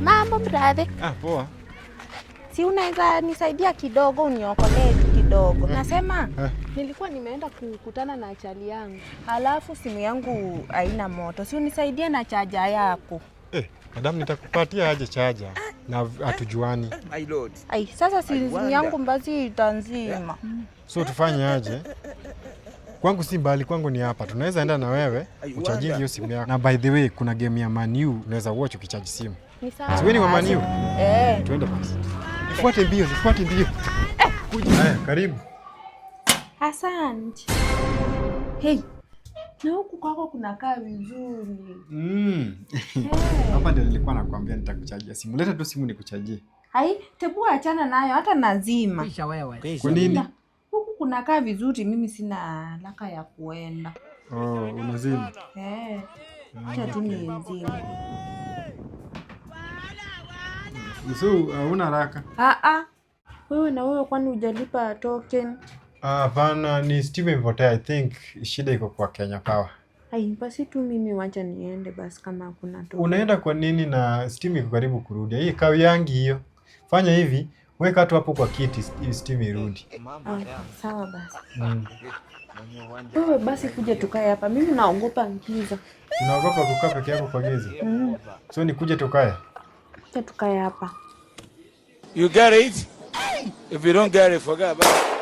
Mambo brother. Poa. Si unaweza nisaidia kidogo uniokolee kidogo. Nasema nilikuwa nimeenda kukutana na chali yangu. Halafu simu yangu haina moto. Si unisaidie na chaja yako. Madam nitakupatia aje chaja na hatujuani. My lord. Sasa simu yangu mbazi itanzima. So tufanye aje? Kwangu si mbali, kwangu ni hapa. Tunaweza enda na wewe uchajingi hiyo simu yako. Na by the way, kuna game ya Man U unaweza watch ukichaji simu. Ni sawa. Siweni wa Man U? Tuende basi. Nifuate mbio. Kuja. Haya, karibu. Asante. Hey. Na huku kwako kunakaa vizuri. Hapa ndio nilikuwa nakwambia nitakuchajia simu. Leta tu simu nikuchajie. Tebu achana nayo hata nazima. Kisha wewe. Kwa nini? Huku kunakaa vizuri, mimi sina haraka ya kuenda. Unazima? Acha tu nizime. So, una haraka? Wewe na wewe kwani hujalipa token? Hapana, ni Steve imepotea. I think shida iko kwa Kenya Power. Basi tu mimi wacha niende basi kama hakuna token. Unaenda kwa nini na Steam iko karibu kurudi? Hii kawi yangi hiyo. Fanya hivi, weka tu hapo kwa kiti Steam irudi. Sawa basi. Wewe basi kuja tukae hapa. Mimi naogopa giza. Unaogopa kukaa peke yako kwa giza? So ni kuja tukae. Tukae hapa. You get it? If you don't get it, forget about it.